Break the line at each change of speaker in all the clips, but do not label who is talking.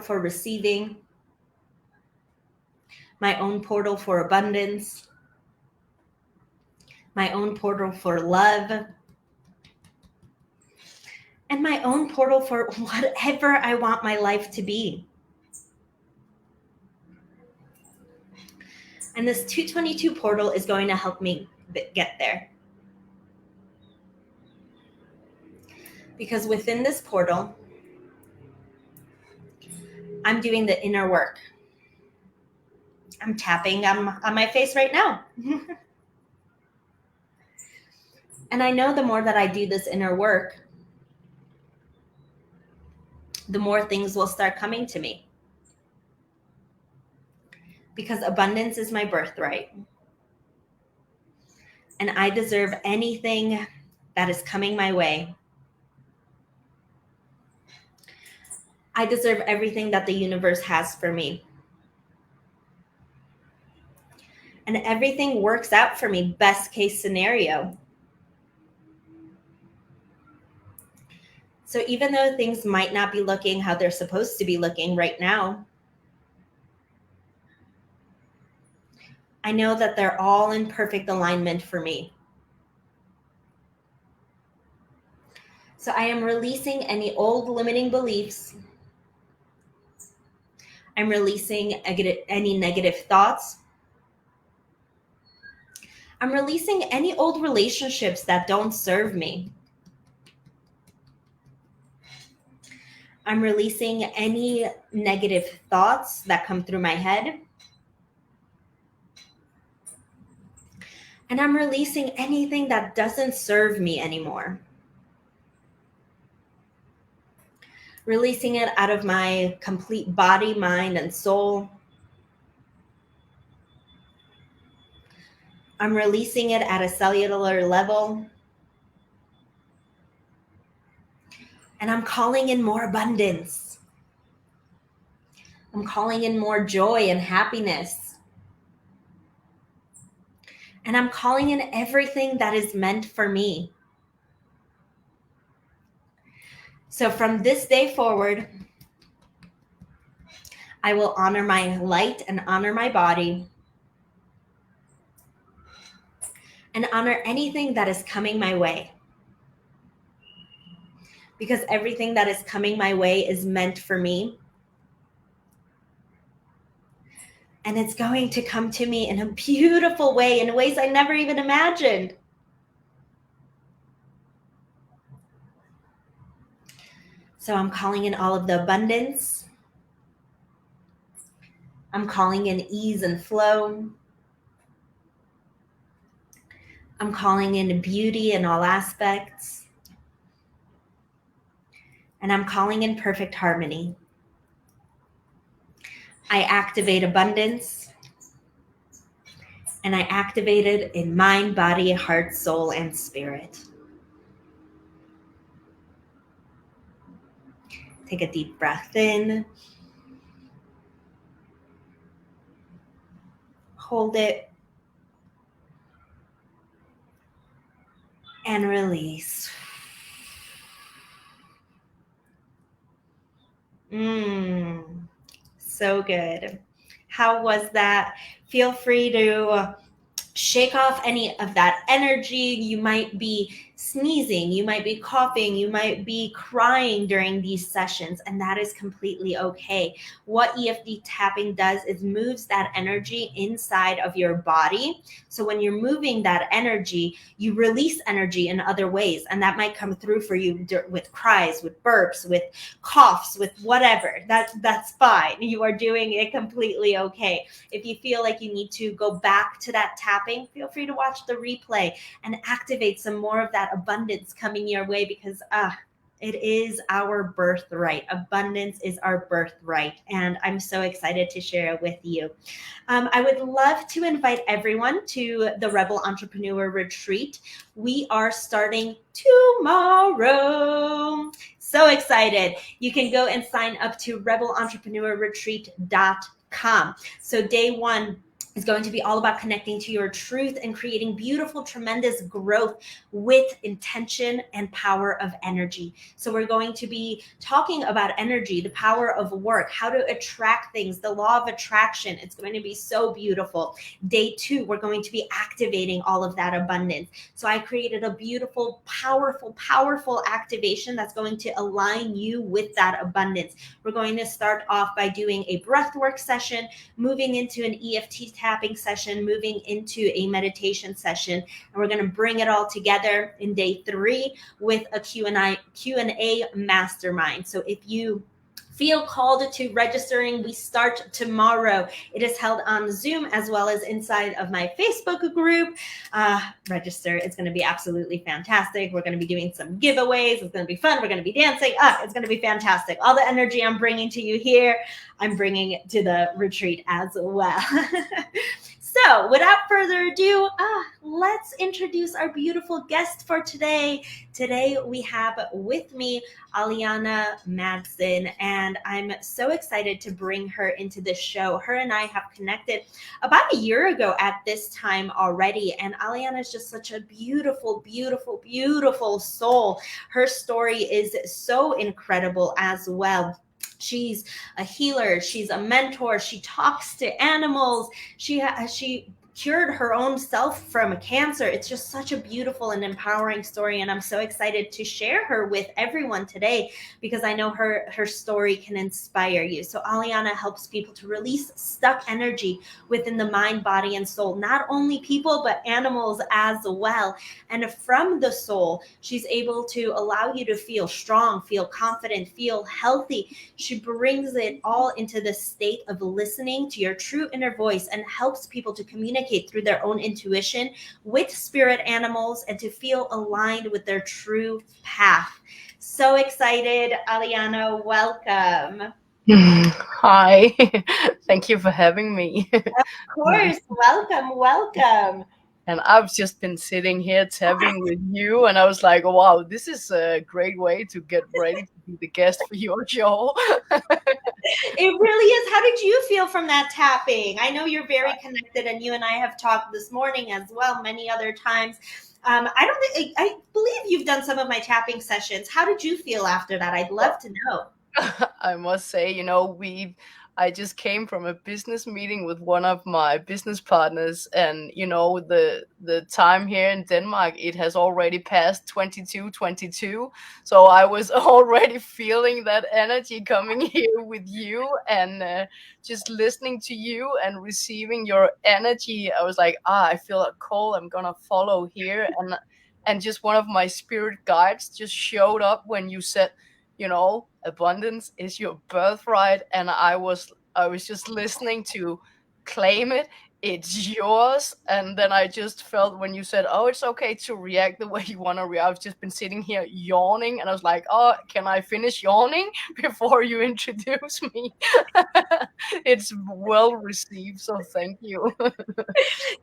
for receiving, my own portal for abundance, my own portal for love, and my own portal for whatever I want my life to be. And this 222 portal is going to help me get there. Because within this portal, I'm doing the inner work. I'm tapping on my face right now. And I know the more that I do this inner work, the more things will start coming to me. Because abundance is my birthright. And I deserve anything that is coming my way. I deserve everything that the universe has for me. And everything works out for me, best case scenario. So even though things might not be looking how they're supposed to be looking right now, I know that they're all in perfect alignment for me. So I am releasing any old limiting beliefs. I'm releasing any negative thoughts. I'm releasing any old relationships that don't serve me. I'm releasing any negative thoughts that come through my head. And I'm releasing anything that doesn't serve me anymore. Releasing it out of my complete body, mind, and soul. I'm releasing it at a cellular level. And I'm calling in more abundance. I'm calling in more joy and happiness. And I'm calling in everything that is meant for me. So from this day forward, I will honor my light and honor my body. And honor anything that is coming my way. Because everything that is coming my way is meant for me. And it's going to come to me in a beautiful way, in ways I never even imagined. So I'm calling in all of the abundance. I'm calling in ease and flow. I'm calling in beauty in all aspects. And I'm calling in perfect harmony. I activate abundance. And I activate it in mind, body, heart, soul, and spirit. Take a deep breath in. Hold it. And release. So good. How was that? Feel free to shake off any of that energy. You might be sneezing, you might be coughing, you might be crying during these sessions, and that is completely okay. What EFT tapping does is moves that energy inside of your body. So when you're moving that energy, you release energy in other ways, and that might come through for you with cries, with burps, with coughs, with whatever. That's fine. You are doing it completely okay. If you feel like you need to go back to that tapping, feel free to watch the replay and activate some more of that abundance coming your way, because it is our birthright. Abundance is our birthright, and I'm so excited to share it with you. I would love to invite everyone to the Rebel Entrepreneur Retreat. We are starting tomorrow. So excited. You can go and sign up to rebelentrepreneurretreat.com. So day one, is going to be all about connecting to your truth and creating beautiful, tremendous growth with intention and power of energy. So, we're going to be talking about energy, the power of work, how to attract things, the law of attraction. It's going to be so beautiful. Day 2, we're going to be activating all of that abundance. So, I created a beautiful, powerful, powerful activation that's going to align you with that abundance. We're going to start off by doing a breathwork session, moving into an EFT tapping session, moving into a meditation session, and we're going to bring it all together in day 3 with a Q&A mastermind. So if you feel called to registering, we start tomorrow. It is held on Zoom as well as inside of my Facebook group. Register. It's going to be absolutely fantastic. We're going to be doing some giveaways. It's going to be fun. We're going to be dancing. It's going to be fantastic. All the energy I'm bringing to you here, I'm bringing it to the retreat as well. So without further ado, let's introduce our beautiful guest for today. Today we have with me Aliana Madsen, and I'm so excited to bring her into this show. Her and I have connected about a year ago at this time already, and Aliana is just such a beautiful, beautiful, beautiful soul. Her story is so incredible as well. She's a healer. She's a mentor. She talks to animals. She cured her own self from cancer. It's just such a beautiful and empowering story, and I'm so excited to share her with everyone today because I know her story can inspire you. So Aliana helps people to release stuck energy within the mind, body, and soul, not only people but animals as well. And from the soul, she's able to allow you to feel strong, feel confident, feel healthy. She brings it all into the state of listening to your true inner voice and helps people to communicate through their own intuition with spirit animals and to feel aligned with their true path. So excited, Aliana. Welcome.
Hi, thank you for having me.
Of course. Welcome.
And I've just been sitting here tapping with you, and I was like, wow, this is a great way to get ready to be the guest for your show.
It really is. How did you feel from that tapping? I know you're very connected, and you and I have talked this morning as well, many other times. I believe you've done some of my tapping sessions. How did you feel after that? I'd love to know.
I must say, I just came from a business meeting with one of my business partners, and the time here in Denmark, it has already passed 22:22. So I was already feeling that energy coming here with you, and just listening to you and receiving your energy. I was like, I feel a call. I'm gonna follow here, and just one of my spirit guides just showed up when you said, abundance is your birthright. And I was just listening to claim it. It's yours. And then I just felt when you said, oh, it's okay to react the way you want to react. I've just been sitting here yawning, and I was like, oh, can I finish yawning before you introduce me? It's well received, so thank you.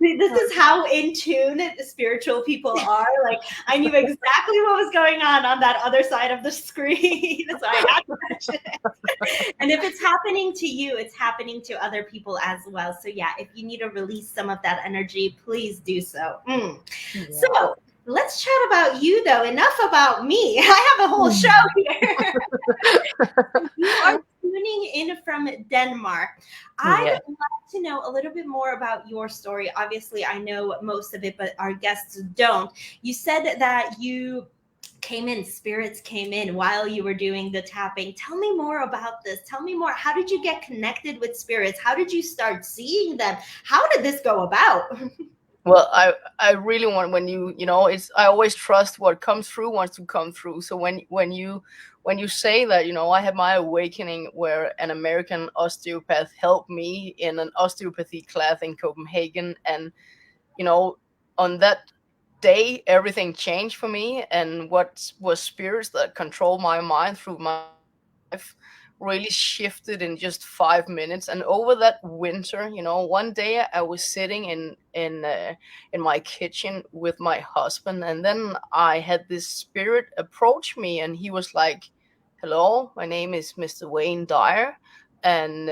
This is how in tune the spiritual people are. Like, I knew exactly what was going on that other side of the screen. So I had to mention it. And if it's happening to you, it's happening to other people as well. So yeah, if you need to release some of that energy, please do so.
Yeah.
So let's chat about you, though. Enough about me. I have a whole show here. You are tuning in from Denmark. I'd
Yeah.
love to know a little bit more about your story. Obviously, I know most of it, but our guests don't. You said that you spirits came in while you were doing the tapping. Tell me more about this. Tell me more. How did you get connected with spirits? How did you start seeing them? How did this go about?
Well, I really want, when it's, I always trust what comes through wants to come through. So when you say that, I had my awakening where an American osteopath helped me in an osteopathy class in Copenhagen, and on that day everything changed for me, and what was spirits that control my mind through my life really shifted in just 5 minutes. And over that winter, one day I was sitting in my kitchen with my husband, and then I had this spirit approach me, and he was like, hello, my name is Mr. Wayne Dyer. and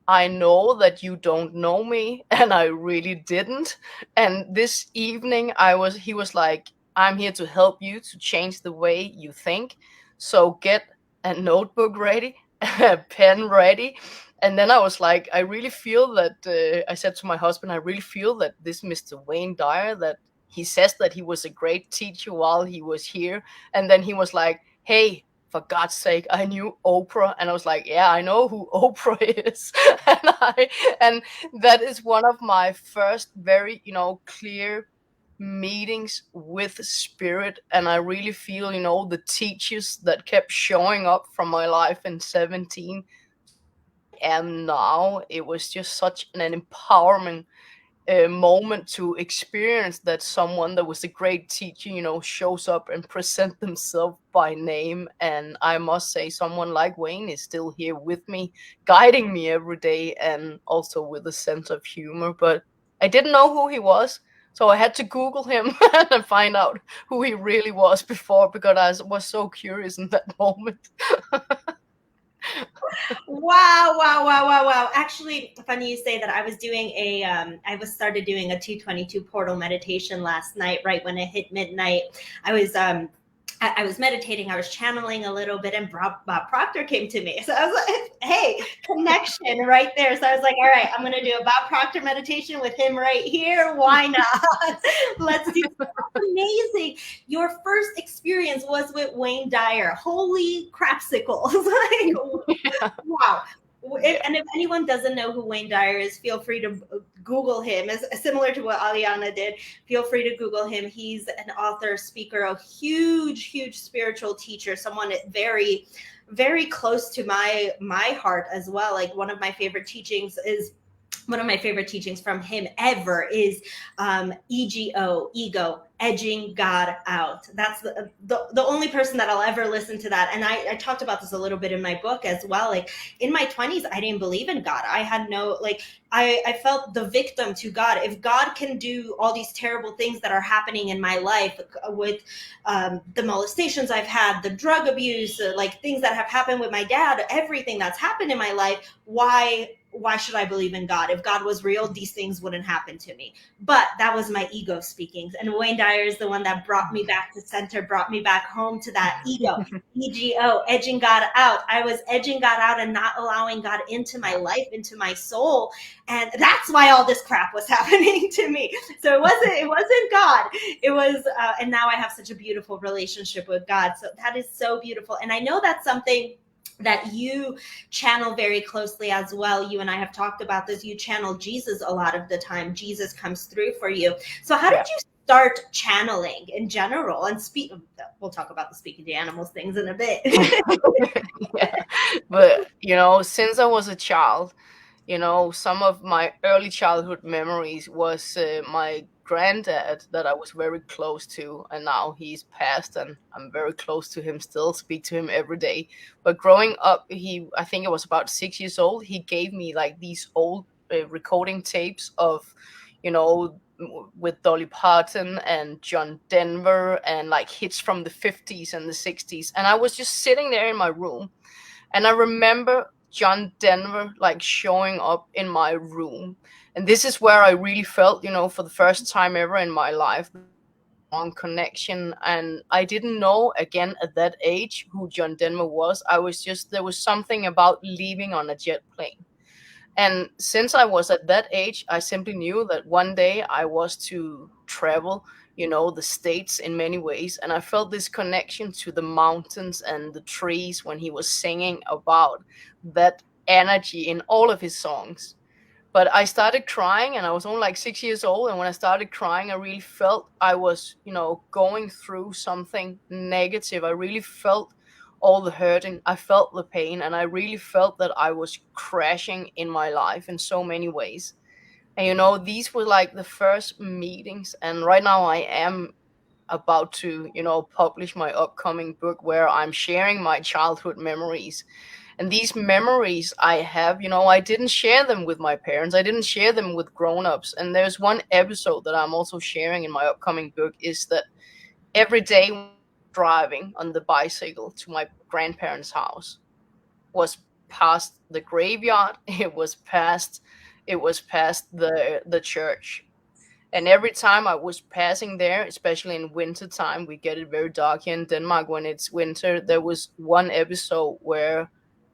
I know that you don't know me, and I really didn't. And this evening, he was like, I'm here to help you to change the way you think. So get a notebook ready, a pen ready. And then I was like, I really feel that, I said to my husband, I really feel that this Mr. Wayne Dyer, that he says that he was a great teacher while he was here. And then he was like, hey, for God's sake, I knew Oprah. And I was like, yeah, I know who Oprah is. And that is one of my first very, clear meetings with spirit. And I really feel, the teachers that kept showing up from my life in 17 am now. It was just such an empowerment moment to experience that someone that was a great teacher, shows up and present themselves by name. And I must say, someone like Wayne is still here with me, guiding me every day, and also with a sense of humor. But I didn't know who he was, so I had to Google him and find out who he really was before, because I was so curious in that moment.
Wow, wow, wow, wow, wow. Actually, funny you say that. I was doing I was started doing a 222 portal meditation last night, right when it hit midnight. I was, I was meditating, I was channeling a little bit, and Bob Proctor came to me. So I was like, hey, connection right there. So I was like, all right, I'm going to do a Bob Proctor meditation with him right here. Why not? Let's do amazing. Your first experience was with Wayne Dyer. Holy crapsicles. Like,
Yeah.
wow.
Yeah.
And if anyone doesn't know who Wayne Dyer is, feel free to Google him. As similar to what Aliana did, feel free to Google him. He's an author, speaker, a huge, huge spiritual teacher, someone very, very close to my heart as well. Like one of my favorite teachings from him ever is ego, edging God out. That's the only person that I'll ever listen to that. And I talked about this a little bit in my book as well. Like in my 20s, I didn't believe in God. I had no, like, I felt the victim to God. If God can do all these terrible things that are happening in my life with the molestations I've had, the drug abuse, like things that have happened with my dad, everything that's happened in my life, why should I believe in God? If God was real, these things wouldn't happen to me. But that was my ego speaking. And Wayne Dyer is the one that brought me back to center, brought me back home to that ego, edging God out. I was edging God out and not allowing God into my life, into my soul. And that's why all this crap was happening to me. So it wasn't God. It was, and now I have such a beautiful relationship with God. So that is so beautiful. And I know that's something that you channel very closely as well. You and I have talked about this. You channel Jesus a lot of the time. Jesus comes through for you. So how did you start channeling in general? And we'll talk about the speaking to animals things in a bit.
Yeah. But, since I was a child, some of my early childhood memories was my granddad that I was very close to, and now he's passed, and I'm very close to him still, speak to him every day. But growing up, I think I was about 6 years old, he gave me like these old recording tapes of, with Dolly Parton and John Denver, and like hits from the 50s and the 60s. And I was just sitting there in my room, and I remember John Denver like showing up in my room. And this is where I really felt, for the first time ever in my life, on connection. And I didn't know, again, at that age, who John Denver was. There was something about leaving on a jet plane. And since I was at that age, I simply knew that one day I was to travel, the States in many ways. And I felt this connection to the mountains and the trees when he was singing about that energy in all of his songs. But I started crying, and I was only like 6 years old. And when I started crying, I really felt I was, going through something negative. I really felt all the hurting. I felt the pain, and I really felt that I was crashing in my life in so many ways. And, these were like the first meetings. And right now I am about to, publish my upcoming book where I'm sharing my childhood memories. And these memories I have, I didn't share them with my parents. I didn't share them with grown-ups. And there's one episode that I'm also sharing in my upcoming book, is that every day driving on the bicycle to my grandparents' house was past the graveyard, it was past the church. And every time I was passing there, especially in winter time, we get it very dark here in Denmark when it's winter. There was one episode where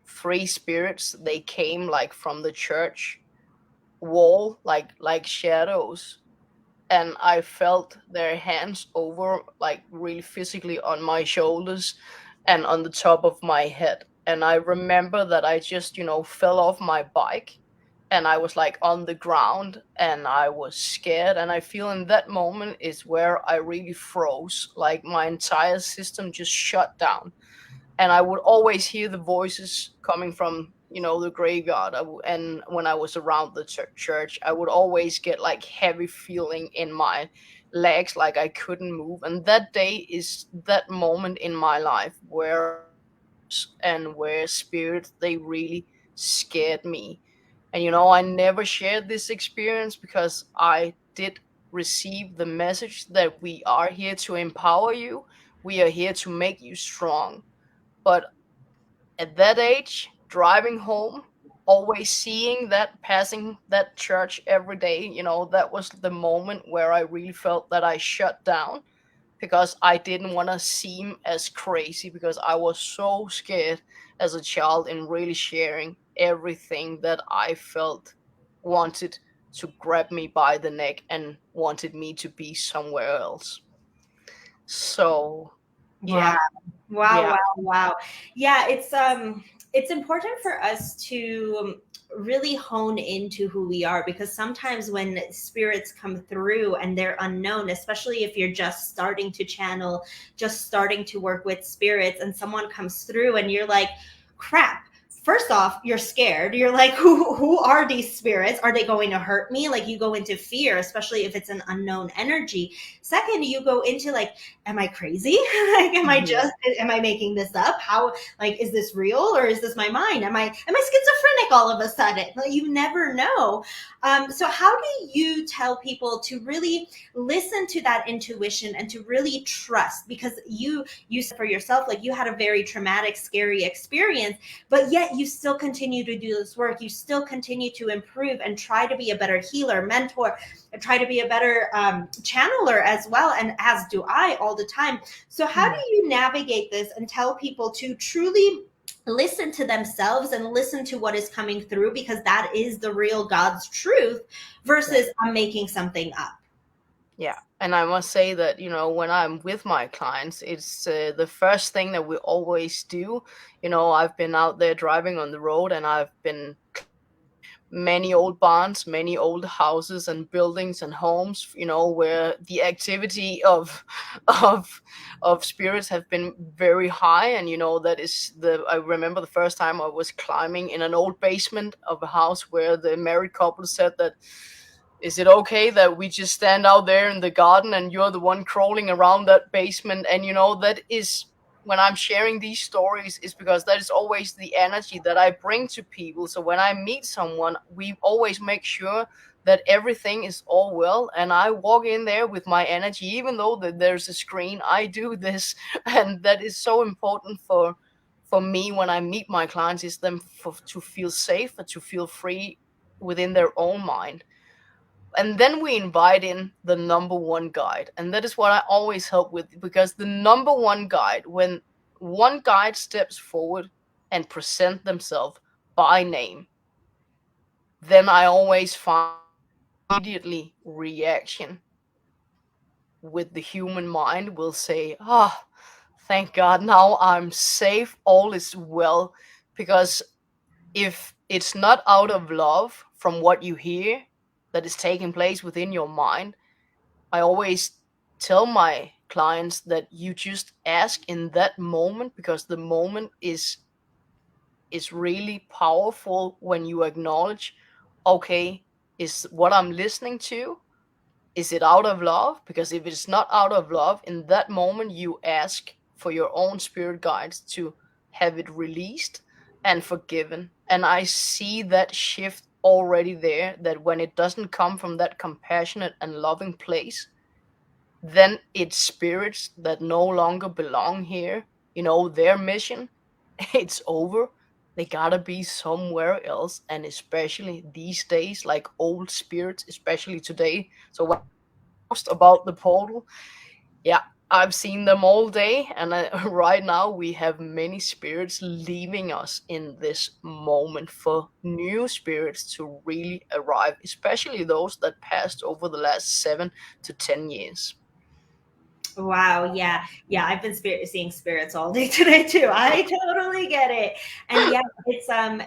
three spirits, they came like from the church wall, like shadows, and I felt their hands over, like really physically, on my shoulders and on the top of my head. And I remember that I just, fell off my bike, and I was like on the ground, and I was scared. And I feel in that moment is where I really froze. Like my entire system just shut down, and I would always hear the voices coming from, the graveyard. And when I was around the church, I would always get like heavy feeling in my legs, like I couldn't move. And that day is that moment in my life where ghosts and where spirits, they really scared me. And I never shared this experience because I did receive the message that we are here to empower you, we are here to make you strong. But at that age, driving home, always seeing that, passing that church every day, that was the moment where I really felt that I shut down, because I didn't want to seem as crazy, because I was so scared as a child in really sharing everything that I felt wanted to grab me by the neck and wanted me to be somewhere else. So,
Wow.
yeah,
Wow,
yeah,
wow, wow. Yeah, it's important for us to really hone into who we are, because sometimes when spirits come through and they're unknown, especially if you're just starting to channel, just starting to work with spirits, and someone comes through and you're like, crap. First off, you're scared. You're like, who are these spirits? Are they going to hurt me? Like, you go into fear, especially if it's an unknown energy. Second, you go into like, am I crazy? Like,
yeah.
am I making this up? How, like, is this real or is this my mind? Am I schizophrenic all of a sudden? Like, you never know. So how do you tell people to really listen to that intuition and to really trust? Because you said for yourself, like, you had a very traumatic, scary experience, but yet you still continue to do this work. You still continue to improve and try to be a better healer, mentor, and try to be a better channeler as well. And as do I all the time. So, how do you navigate this and tell people to truly listen to themselves and listen to what is coming through, because that is the real God's truth,
Yeah.
versus I'm making something up?
Yeah, and I must say that, when I'm with my clients, it's the first thing that we always do. I've been out there driving on the road, and I've been many old barns, many old houses and buildings and homes, where the activity of of of spirits have been very high. And that is the I remember the first time I was climbing in an old basement of a house where the married couple said that, is it okay that we just stand out there in the garden and you're the one crawling around that basement? And that is, when I'm sharing these stories, is because that is always the energy that I bring to people. So when I meet someone, we always make sure that everything is all well, and I walk in there with my energy, even though that there's a screen. I do this, and that is so important for me when I meet my clients, is them to feel safe and to feel free within their own mind. And then we invite in the number one guide, and that is what I always help with, because the number one guide, when one guide steps forward and present themselves by name, then I always find immediately reaction with the human mind will say, ah, oh, thank God, now I'm safe, all is well. Because if it's not out of love from what you hear that is taking place within your mind, I always tell my clients that you just ask in that moment, because the moment is really powerful when you acknowledge, okay, is what I'm listening to, is it out of love? Because if it's not out of love, in that moment you ask for your own spirit guides to have it released and forgiven. And I see that shift already there, that when it doesn't come from that compassionate and loving place, then it's spirits that no longer belong here. Their mission, it's over. they gotta be somewhere else. And especially these days, like old spirits, especially today. So when I post about the portal, yeah, I've seen them all day, and right now we have many spirits leaving us in this moment for new spirits to really arrive, especially those that passed over the last 7 to 10 years.
Wow, yeah. Yeah, I've been seeing spirits all day today too. I totally get it. And yeah,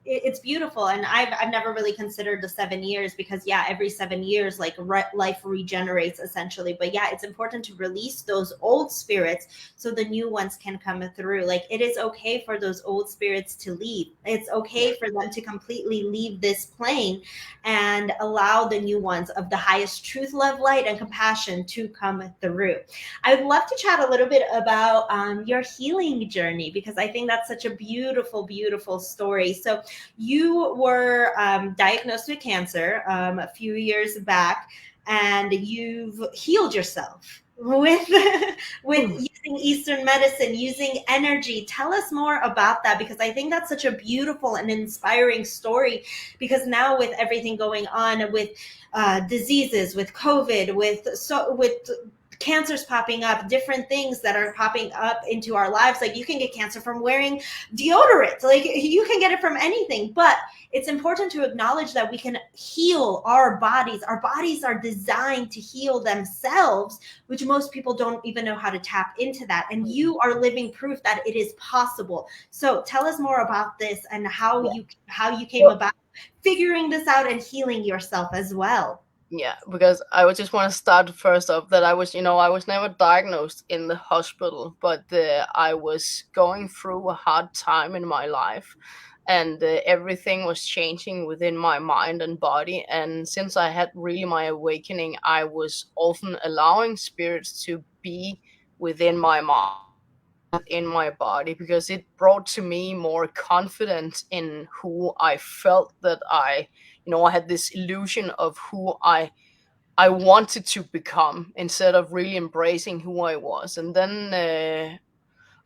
it's beautiful, and I've never really considered the 7 years, because yeah, every 7 years like life regenerates essentially. But yeah, it's important to release those old spirits so the new ones can come through. Like, it is okay for those old spirits to leave. It's
Yeah.
okay for them to completely leave this plane and allow the new ones of the highest truth, love, light, and compassion to come through. I would love to chat a little bit about your healing journey, because I think that's such a beautiful, beautiful story. So, you were diagnosed with cancer a few years back, and you've healed yourself with with
Mm.
using Eastern medicine, using energy. Tell us more about that, because I think that's such a beautiful and inspiring story. Because now, with everything going on with diseases, with COVID, with cancers popping up, different things that are popping up into our lives. Like, you can get cancer from wearing deodorant, like you can get it from anything. But it's important to acknowledge that we can heal our bodies. Our bodies are designed to heal themselves, which most people don't even know how to tap into that. And you are living proof that it is possible. So tell us more about this, and
Yeah.
how you came
Well,
about figuring this out and healing yourself as well.
yeah, because I would just want to start first off that I was never diagnosed in the hospital, but I was going through a hard time in my life, and everything was changing within my mind and body. And since I had really my awakening, I was often allowing spirits to be within my mind, in my body, because it brought to me more confidence in who I felt that I had this illusion of who I wanted to become, instead of really embracing who I was. And then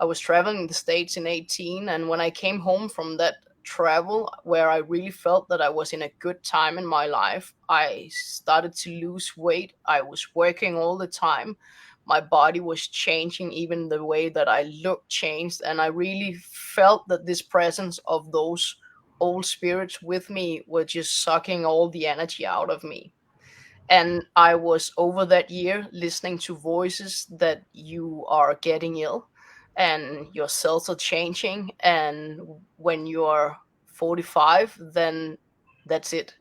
I was traveling the States in 18, and when I came home from that travel, where I really felt that I was in a good time in my life, I started to lose weight. I was working all the time. My body was changing, even the way that I looked changed. And I really felt that this presence of those old spirits with me were just sucking all the energy out of me. And I was over that year listening to voices that you are getting ill and your cells are changing. And when you're 45, then that's it.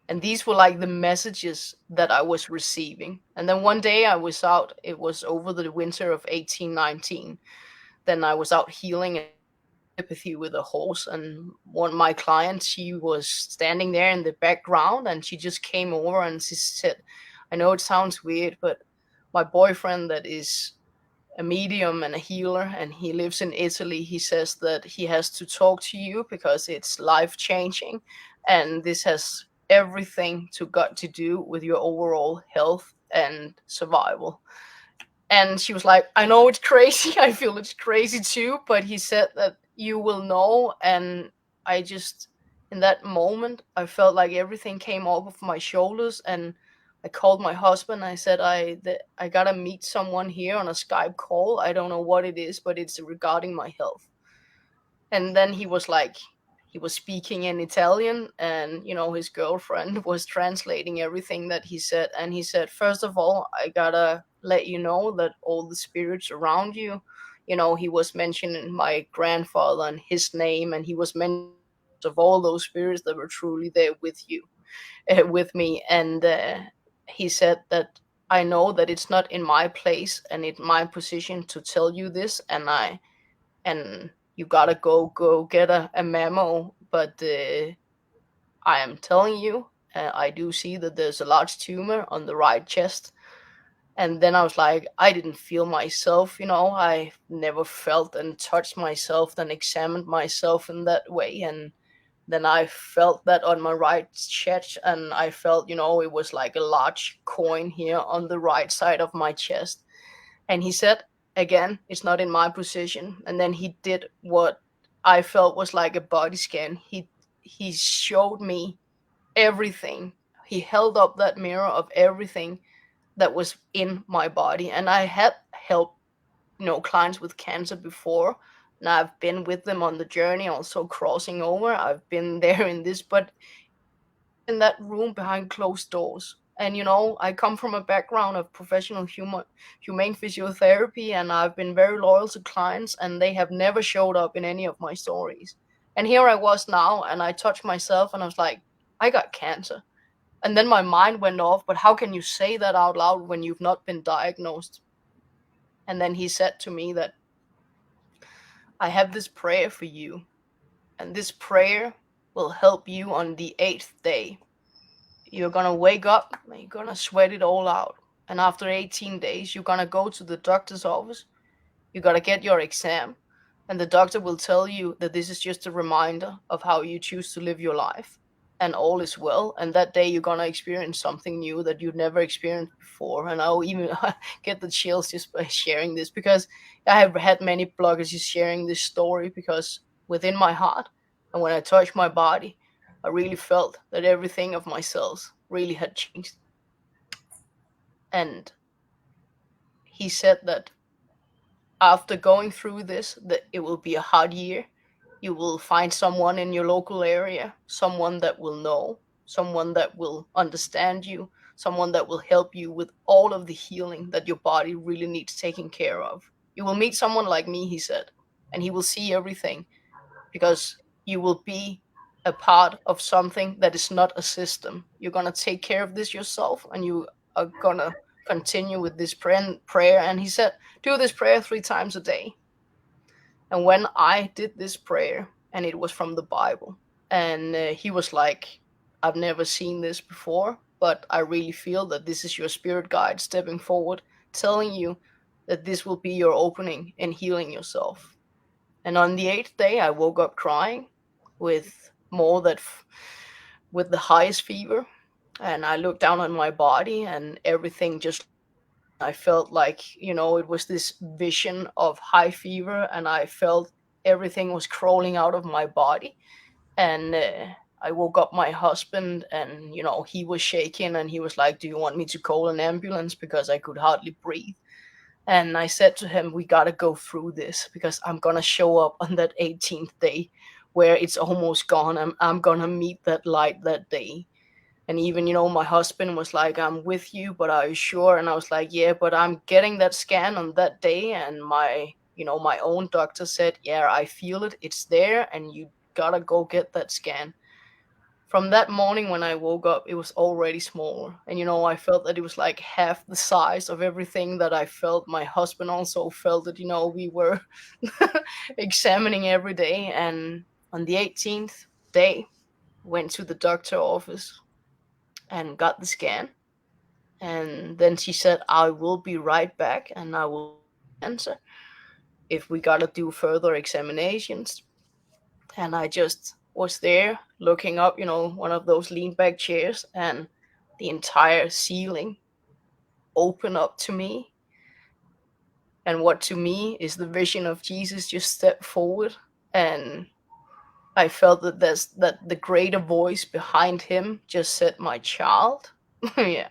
And these were like the messages that I was receiving. And then one day I was out, it was over the winter of 1819. Then I was out healing empathy with a horse, and one of my clients, she was standing there in the background, and she just came over and she said, I know it sounds weird, but my boyfriend that is a medium and a healer, and he lives in Italy, he says that he has to talk to you because it's life changing, and this has everything got to do with your overall health and survival. And she was like, I know it's crazy. I feel it's crazy too. But he said that you will know. And I just, in that moment, I felt like everything came off of my shoulders. And I called my husband. I said, I gotta meet someone here on a Skype call. I don't know what it is, but it's regarding my health. And then he was like, he was speaking in Italian, and his girlfriend was translating everything that he said. And he said, first of all, I gotta let you know that all the spirits around you, he was mentioning my grandfather and his name, and he was mentioning of all those spirits that were truly there with you, with me. And he said that I know that it's not in my place and in my position to tell you this, and you gotta go get a memo. But I am telling you, I do see that there's a large tumor on the right chest. And then I was like, I didn't feel myself, I never felt and touched myself and examined myself in that way. And then I felt that on my right chest, and I felt, it was like a large coin here on the right side of my chest. And he said, again, it's not in my position. And then he did what I felt was like a body scan. He showed me everything. He held up that mirror of everything that was in my body. And I had helped, clients with cancer before. And I've been with them on the journey, also crossing over. I've been there in this, but in that room behind closed doors. And I come from a background of professional humane physiotherapy, and I've been very loyal to clients, and they have never showed up in any of my stories. And here I was now, and I touched myself, and I was like, I got cancer. And then my mind went off, but how can you say that out loud when you've not been diagnosed? And then he said to me that I have this prayer for you, and this prayer will help you on the 8th day. You're gonna wake up and you're gonna sweat it all out. And after 18 days, you're gonna go to the doctor's office. You gotta get your exam. And the doctor will tell you that this is just a reminder of how you choose to live your life. And all is well. And that day, you're gonna experience something new that you've never experienced before. And I'll even get the chills just by sharing this, because I have had many bloggers just sharing this story, because within my heart, and when I touched my body, I really felt that everything of my cells really had changed. And he said that after going through this, that it will be a hard year. You will find someone in your local area, someone that will know, someone that will understand you, someone that will help you with all of the healing that your body really needs taken care of. You will meet someone like me, he said, and he will see everything, because you will be a part of something that is not a system. You're going to take care of this yourself, and you are going to continue with this prayer. And he said, do this prayer 3 times a day. And when I did this prayer, and it was from the Bible, and he was like, I've never seen this before, but I really feel that this is your spirit guide stepping forward, telling you that this will be your opening and healing yourself. And on the 8th day, I woke up crying with with the highest fever. And I looked down on my body, and everything just, I felt like, it was this vision of high fever, and I felt everything was crawling out of my body. And I woke up my husband, and, he was shaking, and he was like, do you want me to call an ambulance? Because I could hardly breathe. And I said to him, we got to go through this, because I'm going to show up on that 18th day where it's almost gone. I'm going to meet that light that day. And even, my husband was like, I'm with you, but are you sure? And I was like, yeah, but I'm getting that scan on that day. And my own doctor said, yeah, I feel it. It's there. And you got to go get that scan. From that morning when I woke up, it was already smaller. And, I felt that it was like half the size of everything that I felt. My husband also felt that, we were examining every day. And on the 18th day, went to the doctor office and got the scan. And then she said, I will be right back, and I will answer if we gotta do further examinations. And I just was there looking up, one of those lean back chairs, and the entire ceiling opened up to me. And what to me is the vision of Jesus just stepped forward. And I felt that the greater voice behind him just said, my child. Yeah.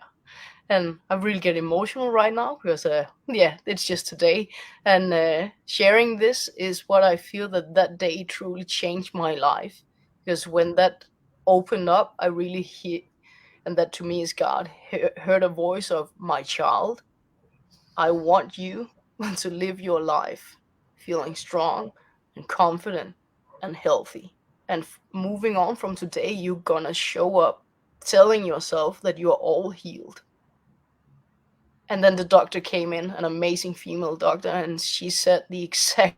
And I really get emotional right now, because it's just today. And sharing this is what I feel that day truly changed my life, because when that opened up, I really hear, and that to me is God, heard a voice of, my child, I want you to live your life feeling strong and confident and healthy. And moving on from today, you're gonna show up telling yourself that you are all healed. And then the doctor came in, an amazing female doctor, and she said the exact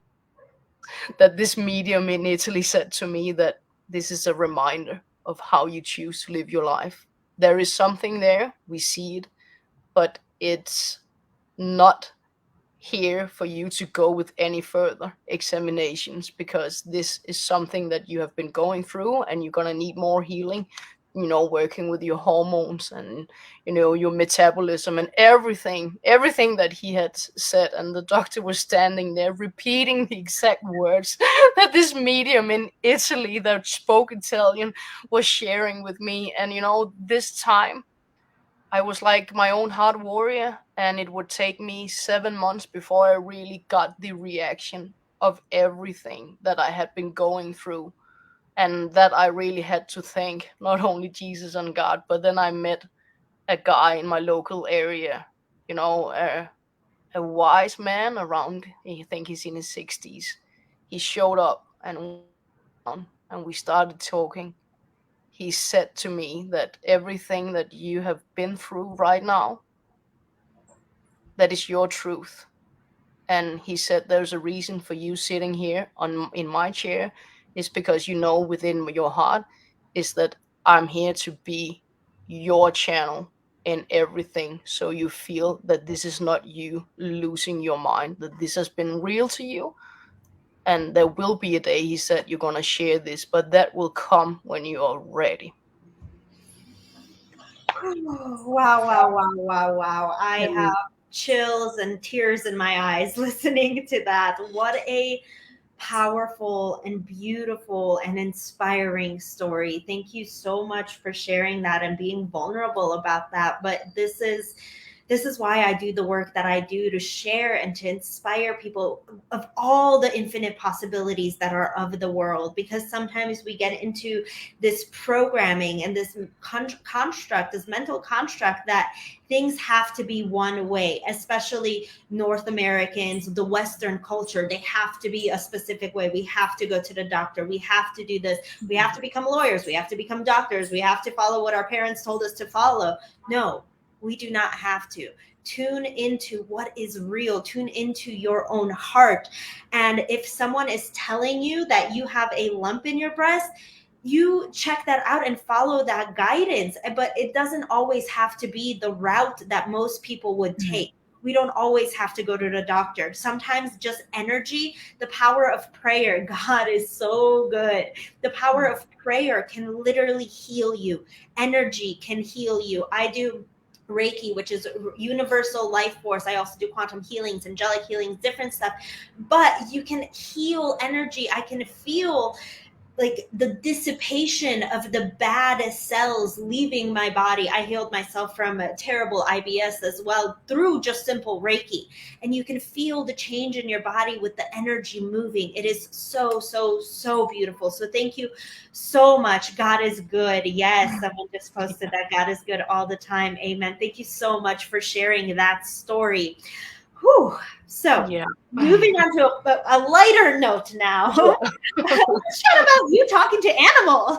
that this medium in Italy said to me, that this is a reminder of how you choose to live your life. There is something there, we see it, but it's not here for you to go with any further examinations, because this is something that you have been going through, and you're going to need more healing working with your hormones and your metabolism and everything that he had said. And the doctor was standing there repeating the exact words that this medium in Italy that spoke Italian was sharing with me. And this time I was like my own hard warrior, and it would take me 7 months before I really got the reaction of everything that I had been going through. And that I really had to thank not only Jesus and God, but then I met a guy in my local area, a wise man around, I think he's in his 60s. He showed up and we sat down and we started talking. He said to me that everything that you have been through right now, that is your truth. And he said there's a reason for you sitting here in my chair, is because within your heart is that I'm here to be your channel in everything, so you feel that this is not you losing your mind, that this has been real to you. And there will be a day, he said, you're going to share this, but that will come when you are ready.
Wow, wow, wow, wow, wow. I
And
have chills and tears in my eyes listening to that. What a powerful and beautiful and inspiring story. Thank you so much for sharing that and being vulnerable about that. But this is why I do the work that I do, to share and to inspire people of all the infinite possibilities that are of the world. Because sometimes we get into this programming and this construct, this mental construct, that things have to be one way, especially North Americans, the Western culture. They have to be a specific way. We have to go to the doctor. We have to do this. We have to become lawyers. We have to become doctors. We have to follow what our parents told us to follow. No, we do not have to. Tune into what is real. Tune into your own heart. And if someone is telling you that you have a lump in your breast, you check that out and follow that guidance. But it doesn't always have to be the route that most people would take. We don't always have to go to the doctor. Sometimes just energy, the power of prayer. God is so good. The power of prayer can literally heal you. Energy can heal you. I do Reiki, which is universal life force. I also do quantum healings, angelic healings, different stuff. But you can heal energy. I can feel like the dissipation of the bad cells leaving my body. I healed myself from a terrible IBS as well through just simple Reiki. And you can feel the change in your body with the energy moving. It is so, so, so beautiful. So thank you so much. God is good. Yes, someone just posted that God is good all the time. Amen. Thank you so much for sharing that story. Whew. So
yeah.
moving on to a lighter note now. Let's chat about you talking to animals.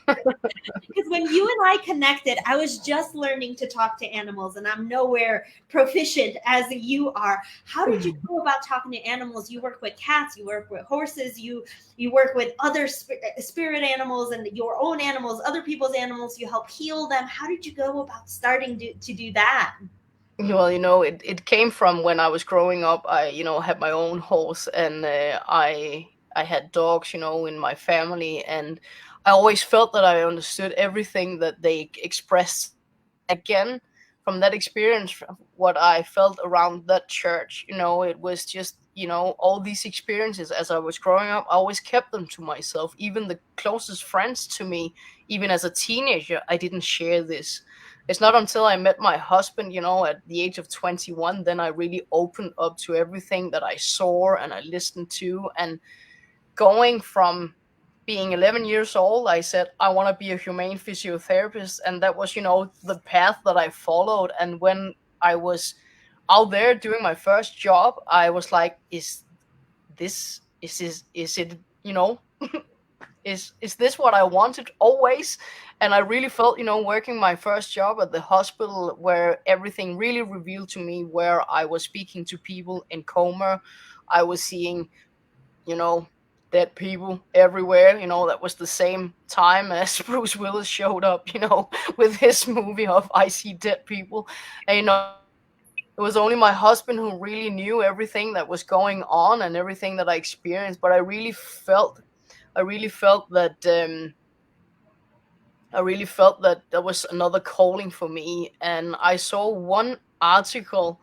Because when you and I connected, I was just learning to talk to animals, and I'm nowhere proficient as you are. How did you go about talking to animals? You work with cats, you work with horses, you work with other spirit animals and your own animals, other people's animals. You help heal them. How did you go about starting to do that?
Well, it came from when I was growing up. I, had my own horse, and I had dogs, in my family, and I always felt that I understood everything that they expressed. Again, from that experience, from what I felt around that church, it was just, all these experiences as I was growing up. I always kept them to myself. Even the closest friends to me, even as a teenager, I didn't share this. It's not until I met my husband, at the age of 21, then I really opened up to everything that I saw and I listened to. And going from being 11 years old, I said, I want to be a humane physiotherapist. And that was, the path that I followed. And when I was out there doing my first job, I was like, is it, is this what I wanted always? And I really felt, working my first job at the hospital, where everything really revealed to me, where I was speaking to people in coma. I was seeing, dead people everywhere. That was the same time as Bruce Willis showed up, with his movie of I See Dead People. And, it was only my husband who really knew everything that was going on and everything that I experienced. But I really felt that I really felt that there was another calling for me. And I saw one article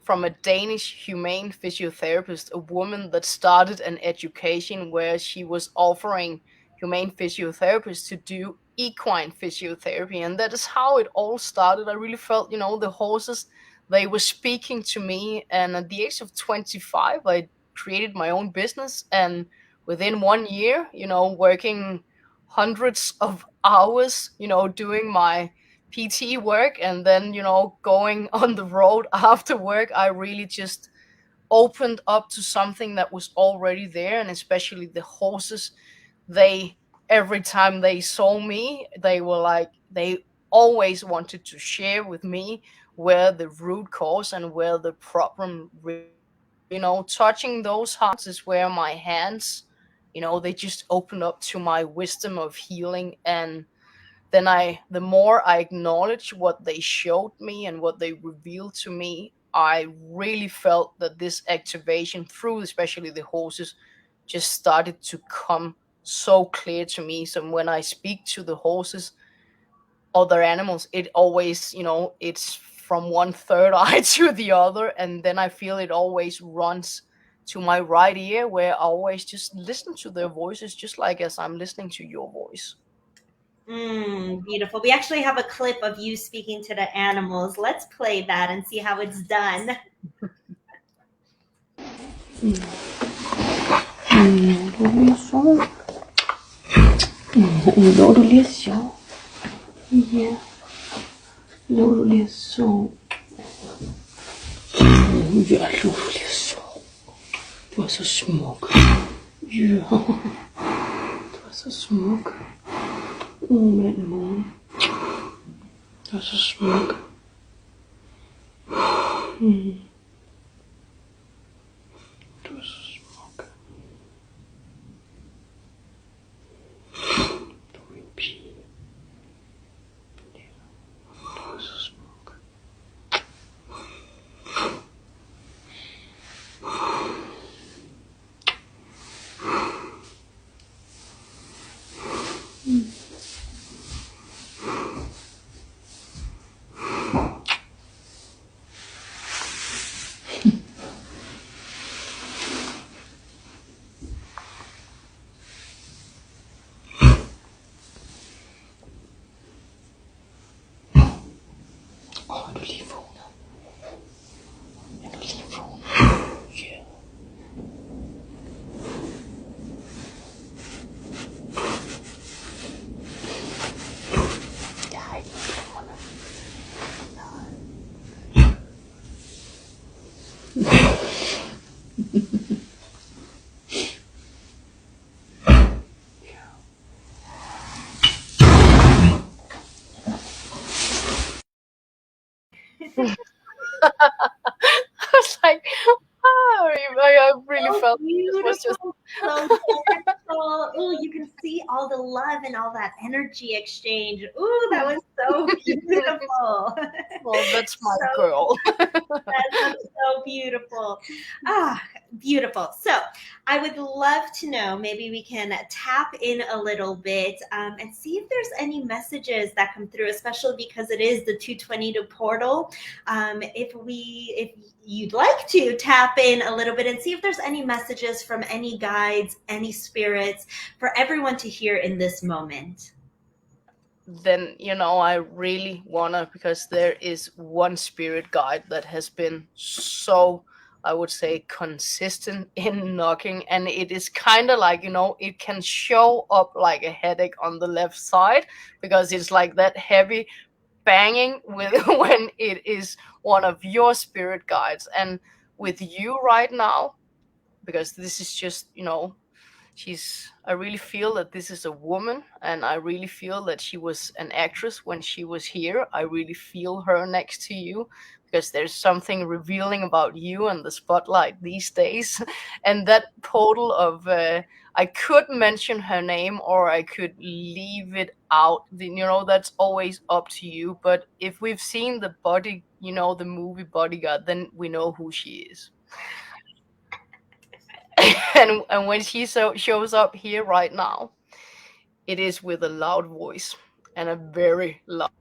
from a Danish humane physiotherapist, a woman that started an education where she was offering humane physiotherapists to do equine physiotherapy. And that is how it all started. I really felt, the horses, they were speaking to me. And at the age of 25, I created my own business. And within 1 year, working hundreds of hours, doing my PT work, and then, going on the road after work, I really just opened up to something that was already there. And especially the horses, they, every time they saw me, they were like, they always wanted to share with me where the root cause and where the problem really lies. Touching those hearts is where my hands, they just opened up to my wisdom of healing. And then the more I acknowledged what they showed me and what they revealed to me, I really felt that this activation through especially the horses just started to come so clear to me. So when I speak to the horses, other animals, it always, it's from one third eye to the other. And then I feel it always runs to my right ear, where I always just listen to their voices, just like as I'm listening to your voice.
Beautiful. We actually have a clip of you speaking to the animals. Let's play that and see how it's done.
Lå du lidt sjov? Ja. Lå du lidt sjov? Ja, lå du lidt sjov? Du er så smuk. Ja. Du er så smuk. Mand, mor. Du er så smuk. Du er så smuk. Du er min pige. Ja. Du er så smuk. Er du lige vågnet? Er du lige vågnet? Ja. Jeg har ikke noget
I was like, I really felt this was just
Beautiful, so gentle. Ooh, you can see all the love and all that energy exchange. Ooh, that was so beautiful.
well, that's my
So
girl.
That's so beautiful. Beautiful. So I would love to know, maybe we can tap in a little bit and see if there's any messages that come through, especially because it is the 222 portal. If you'd like to tap in a little bit and see if there's any messages from any guides, any spirits for everyone to hear in this moment.
Then I really wanna, because there is one spirit guide that has been so, I would say, consistent in knocking, and it is kind of like, it can show up like a headache on the left side, because it's like that heavy banging with when it is one of your spirit guides. And with you right now, because this is just, I really feel that this is a woman, and I really feel that she was an actress when she was here. I really feel her next to you, because there's something revealing about you and the spotlight these days. And that portal of I could mention her name or I could leave it out. That's always up to you. But if we've seen the movie Bodyguard, then we know who she is. and when she shows up here right now, it is with a loud voice. and a very loud.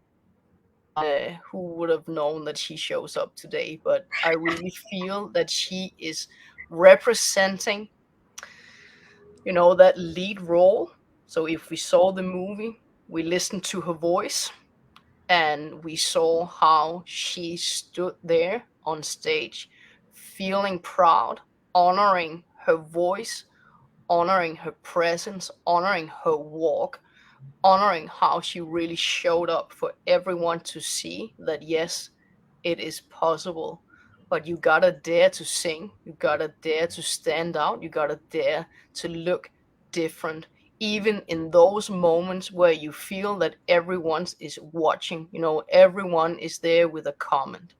Who would have known that she shows up today? But I really feel that she is representing, that lead role. So if we saw the movie, we listened to her voice, and we saw how she stood there on stage, feeling proud, honoring her voice, honoring her presence, honoring her walk, honoring how she really showed up for everyone to see that yes, it is possible. But you gotta dare to sing, you gotta dare to stand out, you gotta dare to look different, even in those moments where you feel that everyone is watching, everyone is there with a comment.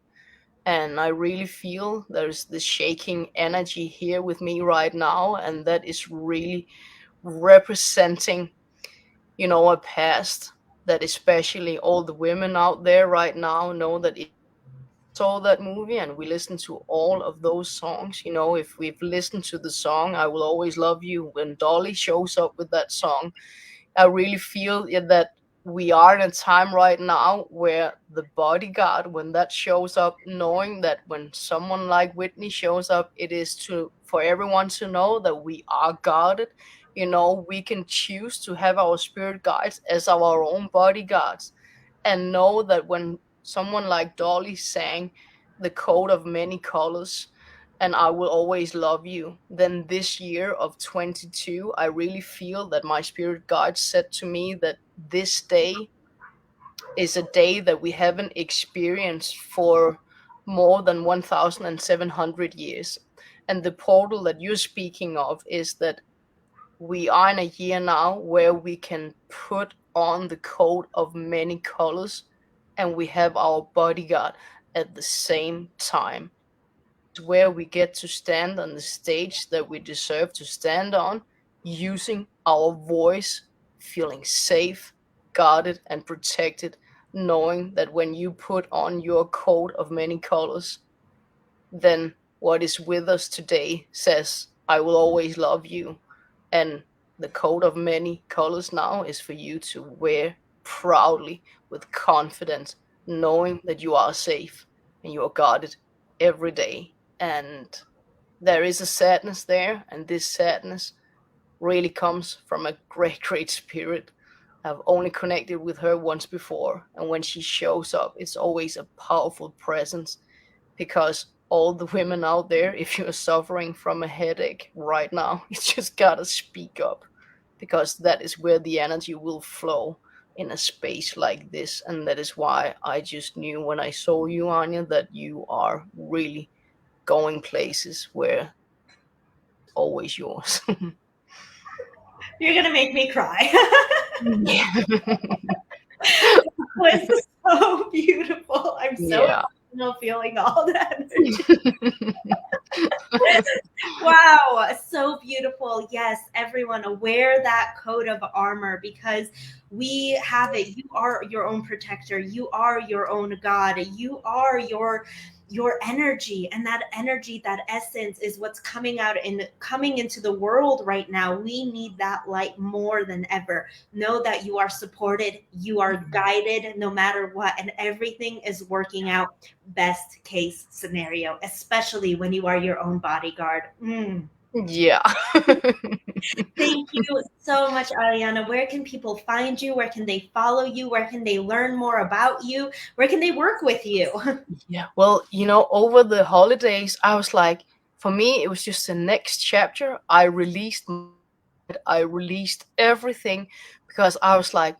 And I really feel there's this shaking energy here with me right now, and that is really representing, a past that especially all the women out there right now know that if we saw that movie and we listened to all of those songs, if we've listened to the song "I Will Always Love You," when Dolly shows up with that song, I really feel that we are in a time right now where the bodyguard, when that shows up, knowing that when someone like Whitney shows up, it is for everyone to know that we are guarded. We can choose to have our spirit guides as our own bodyguards, and know that when someone like Dolly sang the coat of many colors and "I Will Always Love You," then this year of 22, I really feel that my spirit guide said to me that this day is a day that we haven't experienced for more than 1,700 years. And the portal that you're speaking of is that we are in a year now where we can put on the coat of many colors, and we have our bodyguard at the same time. It's where we get to stand on the stage that we deserve to stand on, using our voice, feeling safe, guarded, and protected, knowing that when you put on your coat of many colors, then what is with us today says, "I will always love you." And the coat of many colors now is for you to wear proudly with confidence, knowing that you are safe and you are guarded every day. And there is a sadness there, and this sadness really comes from a great, great spirit. I've only connected with her once before, and when she shows up, it's always a powerful presence, because all the women out there, if you're suffering from a headache right now, you just gotta speak up, because that is where the energy will flow in a space like this. And that is why I just knew when I saw you, Anya, that you are really going places where always yours.
You're gonna make me cry.
Yeah.
It was so beautiful. I'm so
Yeah.
emotional feeling all that energy. Wow, so beautiful. Yes, everyone, wear that coat of armor, because we have it. You are your own protector. You are your own God. You are your energy, and that energy, that essence, is what's coming out and coming into the world right now. We need that light more than ever. Know that you are supported, you are guided no matter what, and everything is working out best case scenario, especially when you are your own bodyguard.
Yeah.
Thank you so much, Aliana. Where can people find you? Where can they follow you? Where can they learn more about you? Where can they work with you?
Yeah. Well, over the holidays, I was like, for me, it was just the next chapter. I released everything, because I was like,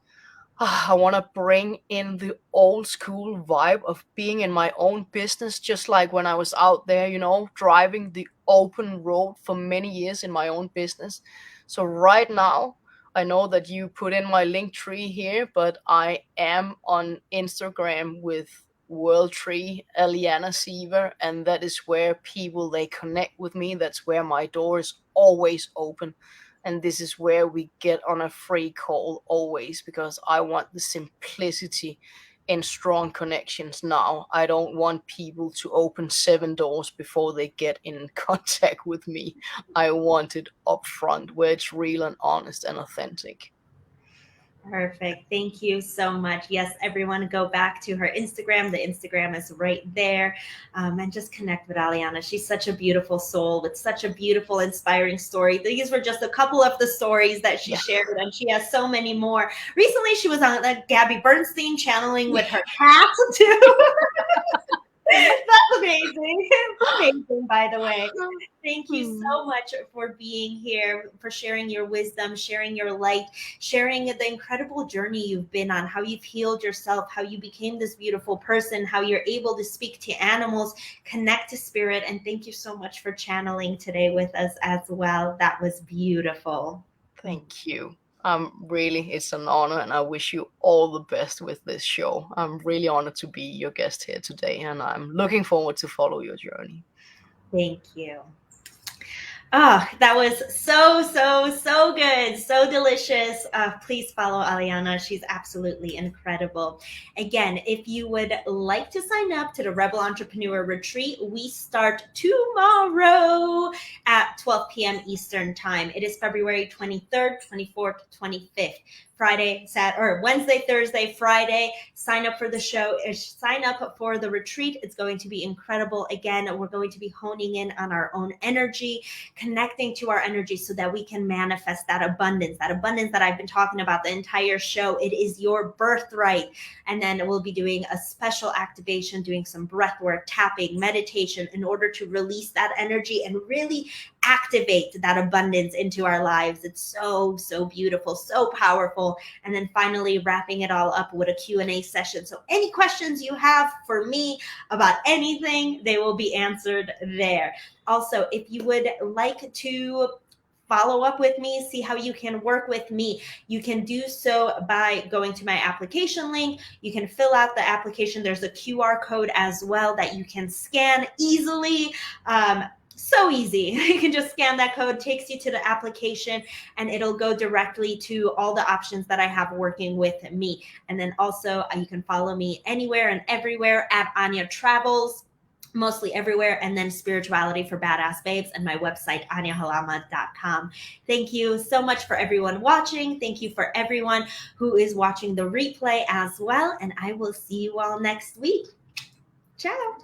I want to bring in the old school vibe of being in my own business, just like when I was out there, driving the open road for many years in my own business. So right now, I know that you put in my link tree here, but I am on Instagram with World Tree Aliana Ziva, and that is where people, they connect with me. That's where my door is always open, and this is where we get on a free call always, because I want the simplicity and strong connections now. I don't want people to open 7 doors before they get in contact with me. I want it upfront, where it's real and honest and authentic.
Perfect. Thank you so much. Yes, everyone go back to her Instagram. The Instagram is right there. And just connect with Aliana. She's such a beautiful soul with such a beautiful, inspiring story. These were just a couple of the stories that she shared, and she has so many more. Recently, she was on Gabby Bernstein channeling with her cat, too. That's amazing. Amazing, by the way. Thank you so much for being here, for sharing your wisdom, sharing your light, sharing the incredible journey you've been on, how you've healed yourself, how you became this beautiful person, how you're able to speak to animals, connect to spirit. And thank you so much for channeling today with us as well. That was beautiful.
Thank you. Really, it's an honor, and I wish you all the best with this show. I'm really honored to be your guest here today, and I'm looking forward to follow your journey.
Thank you. Oh, that was so good. So delicious. Please follow Aliana. She's absolutely incredible. Again, if you would like to sign up to the Rebel Entrepreneur Retreat, we start tomorrow at 12 p.m. Eastern Time. It is February 23rd, 24th, 25th. Friday, Wednesday, Thursday, Friday. Sign up for the show. Sign up for the retreat. It's going to be incredible. Again, we're going to be honing in on our own energy, connecting to our energy so that we can manifest that abundance that I've been talking about the entire show. It is your birthright. And then we'll be doing a special activation, doing some breath work, tapping, meditation in order to release that energy and really activate that abundance into our lives. It's so beautiful, so powerful. And then finally wrapping it all up with a Q&A session. So any questions you have for me about anything, they will be answered there. Also, if you would like to follow up with me, see how you can work with me, you can do so by going to my application link. You can fill out the application. There's a QR code as well that you can scan easily. So easy. You can just scan that code, takes you to the application, and it'll go directly to all the options that I have working with me. And then also you can follow me anywhere and everywhere at Ania Travels, mostly everywhere, and then Spirituality for Badass Babes and my website, aniahalama.com. Thank you so much for everyone watching. Thank you for everyone who is watching the replay as well. And I will see you all next week. Ciao.